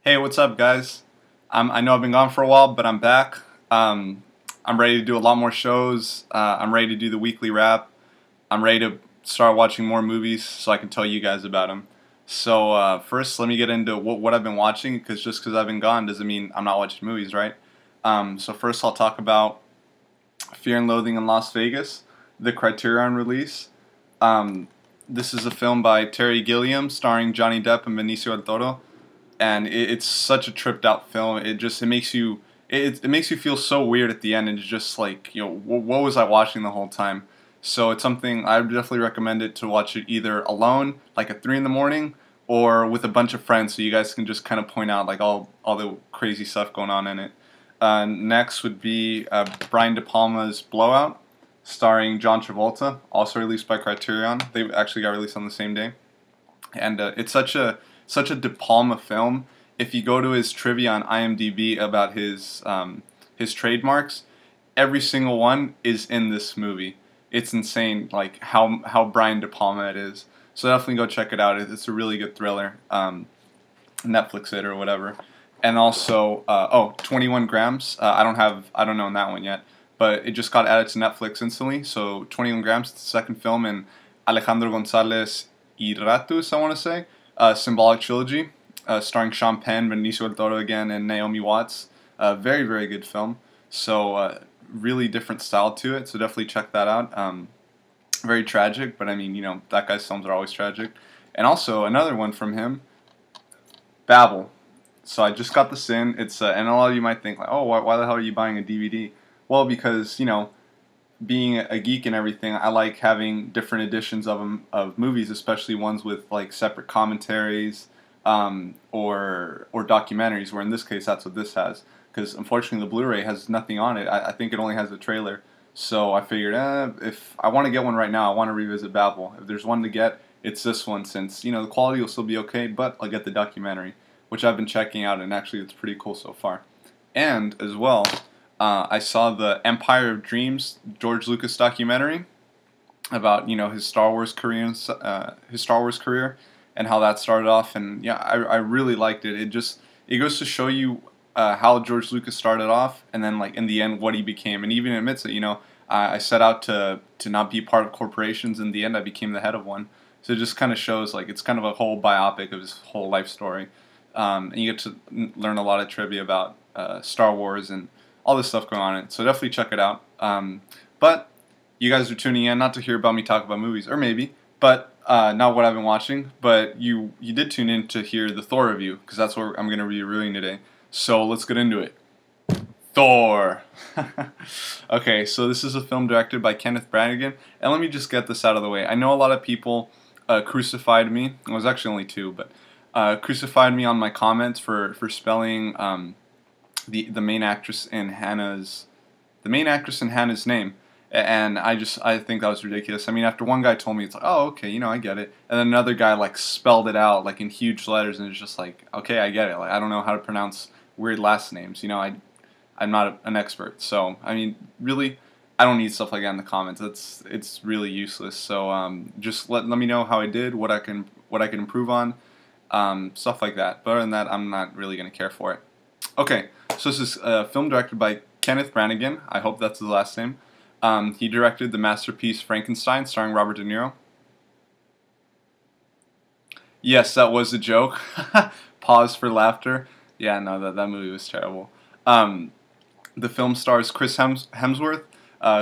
Hey, what's up, guys? I know I've been gone for a while, but I'm back. I'm ready to do a lot more shows. I'm ready to do the weekly wrap. I'm ready to start watching more movies so I can tell you guys about them. So first, let me get into what I've been watching, because just because I've been gone doesn't mean I'm not watching movies, right? So first, I'll talk about Fear and Loathing in Las Vegas, the Criterion release. Um, this is a film by Terry Gilliam, starring Johnny Depp and Benicio del Toro, and it's such a tripped out film. It makes you it makes you feel so weird at the end, and it's just like, what was I watching the whole time? So it's something I would definitely recommend it to watch it either alone, like at 3 in the morning, or with a bunch of friends, so you guys can just kind of point out like all the crazy stuff going on in it. Next would be Brian De Palma's Blowout, starring John Travolta, also released by Criterion. They actually got released on the same day, and it's such a De Palma film. If you go to his trivia on IMDb about his trademarks, every single one is in this movie. It's insane, like how Brian De Palma it is. So definitely go check it out. It's a really good thriller. Netflix it or whatever. And also, 21 Grams. I don't know that one yet, but it just got added to Netflix instantly. So 21 Grams, it's the second film in Alejandro González Irratus, I want to say, Symbolic Trilogy, starring Sean Penn, Benicio del Toro again, and Naomi Watts. Very, very good film. So really different style to it. So definitely check that out. Very tragic, but I mean, that guy's films are always tragic. And also another one from him, Babel. So I just got this in. It's and a lot of you might think like, oh, why the hell are you buying a DVD? Well, because being a geek and everything, I like having different editions of movies, especially ones with like separate commentaries, or documentaries. Where in this case, that's what this has. Because unfortunately, the Blu-ray has nothing on it. I think it only has a trailer. So I figured, if I want to get one right now, I want to revisit Babel. If there's one to get, it's this one, since the quality will still be okay, but I'll get the documentary, which I've been checking out, and actually it's pretty cool so far. And as well, I saw the Empire of Dreams George Lucas documentary about his Star Wars career, and how that started off. And yeah, I really liked it. It goes to show you how George Lucas started off, and then like in the end what he became, and even admits it. I set out to not be part of corporations. In the end, I became the head of one. So it just kind of shows, like, it's kind of a whole biopic of his whole life story. And you get to learn a lot of trivia about Star Wars and all this stuff going on in it. So definitely check it out. But you guys are tuning in not to hear about me talk about movies, or maybe, but not what I've been watching. But you did tune in to hear the Thor review, because that's what I'm going to be reviewing today. So let's get into it. Thor! Okay, so this is a film directed by Kenneth Branagh, and let me just get this out of the way. I know a lot of people crucified me. It was actually only two, but crucified me on my comments for spelling the main actress in Hannah's name, and I think that was ridiculous. I mean, after one guy told me, it's like, oh, okay, I get it, and then another guy like spelled it out like in huge letters, and it's just like, okay, I get it. Like, I don't know how to pronounce weird last names. I'm not an expert, so I mean, really, I don't need stuff like that in the comments. It's really useless. So just let me know how I did, what I can improve on, stuff like that. But other than that, I'm not really gonna care for it. Okay, so this is a film directed by Kenneth Branagh. I hope that's his last name. He directed the masterpiece Frankenstein, starring Robert De Niro. Yes, that was a joke. Pause for laughter. Yeah, no, that movie was terrible. The film stars Chris Hemsworth,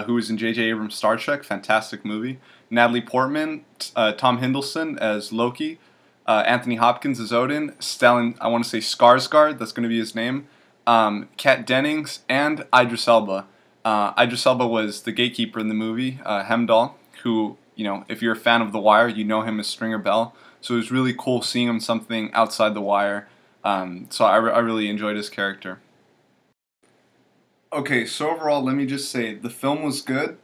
who was in J.J. Abrams' Star Trek, fantastic movie. Natalie Portman, Tom Hiddleston as Loki, Anthony Hopkins as Odin, Stellan, I want to say Skarsgård, that's going to be his name, Kat Dennings, and Idris Elba. Idris Elba was the gatekeeper in the movie, Hemdall, who, if you're a fan of The Wire, you know him as Stringer Bell. So it was really cool seeing him something outside The Wire. So I really enjoyed his character. Okay, so overall, let me just say, the film was good.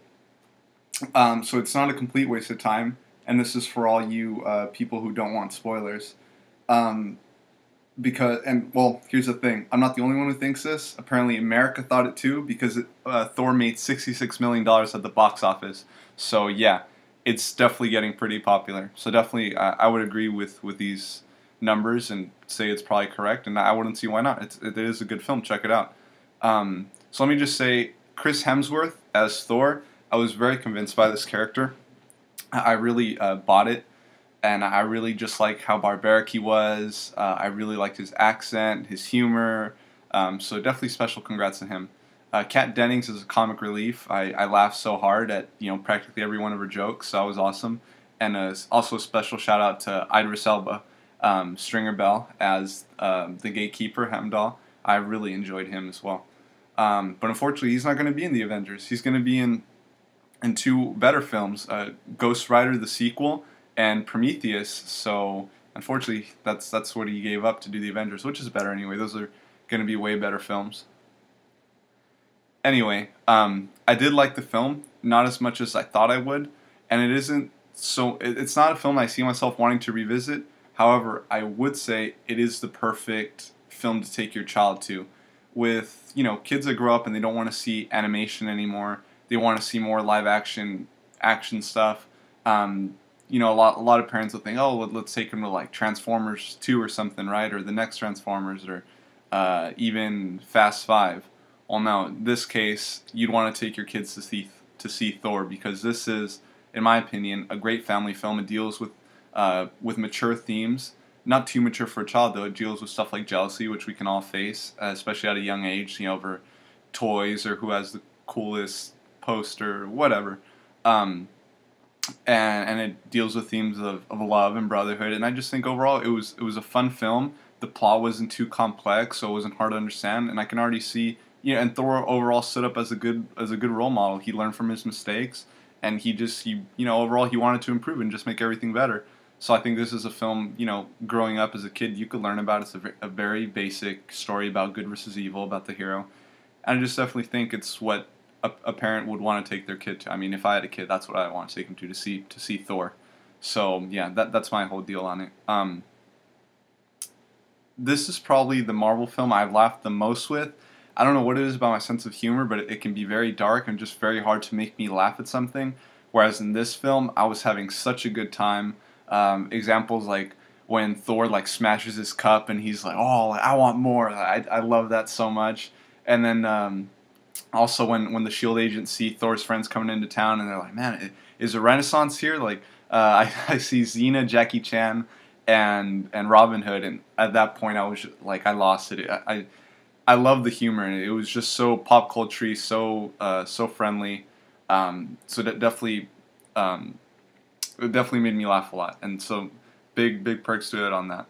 So it's not a complete waste of time, and this is for all you people who don't want spoilers. Well, here's the thing. I'm not the only one who thinks this. Apparently America thought it too, because Thor made $66 million at the box office. So yeah, it's definitely getting pretty popular. So definitely, I would agree with these numbers and say it's probably correct, and I wouldn't see why not. It is a good film. Check it out. So let me just say, Chris Hemsworth as Thor, I was very convinced by this character. I really bought it, and I really just like how barbaric he was. I really liked his accent, his humor. So definitely special congrats to him. Kat Dennings is a comic relief. I laughed so hard at practically every one of her jokes. So that was awesome. And also a special shout out to Idris Elba, Stringer Bell as the gatekeeper Hemdall. I really enjoyed him as well. But unfortunately, he's not going to be in the Avengers. He's going to be in two better films, Ghost Rider the sequel and Prometheus. So unfortunately, that's what he gave up to do the Avengers, which is better anyway. Those are going to be way better films. Anyway, I did like the film, not as much as I thought I would, and it isn't so. It's not a film I see myself wanting to revisit. However, I would say it is the perfect film to take your child to. With kids that grow up and they don't want to see animation anymore, they want to see more live action stuff. A lot of parents will think, oh, let's take them to like Transformers 2 or something, right? Or the next Transformers, or even Fast 5. Well, no, in this case, you'd want to take your kids to see Thor, because this is, in my opinion, a great family film. It deals with mature themes. Not too mature for a child, though. It deals with stuff like jealousy, which we can all face, especially at a young age, over toys or who has the coolest poster, whatever. And it deals with themes of love and brotherhood. And I just think overall it was a fun film. The plot wasn't too complex, so it wasn't hard to understand. And I can already see, and Thor overall stood up as a good role model. He learned from his mistakes, and he overall he wanted to improve and just make everything better. So I think this is a film, growing up as a kid, you could learn about. It's a very basic story about good versus evil, about the hero. And I just definitely think it's what a parent would want to take their kid to. I mean, if I had a kid, that's what I want to take him to see Thor. So yeah, that's my whole deal on it. This is probably the Marvel film I've laughed the most with. I don't know what it is about my sense of humor, but it can be very dark and just very hard to make me laugh at something. Whereas in this film, I was having such a good time. Examples like when Thor smashes his cup and he's like, "Oh, I want more." I love that so much. And then also when the Shield agents see Thor's friends coming into town and they're like, "Man, is a Renaissance here?" I see Xena, Jackie Chan, and Robin Hood, and at that point I was just, I lost it. I love the humor, and it was just so pop culture-y, so friendly. So that definitely. It definitely made me laugh a lot, and so big perks to it on that.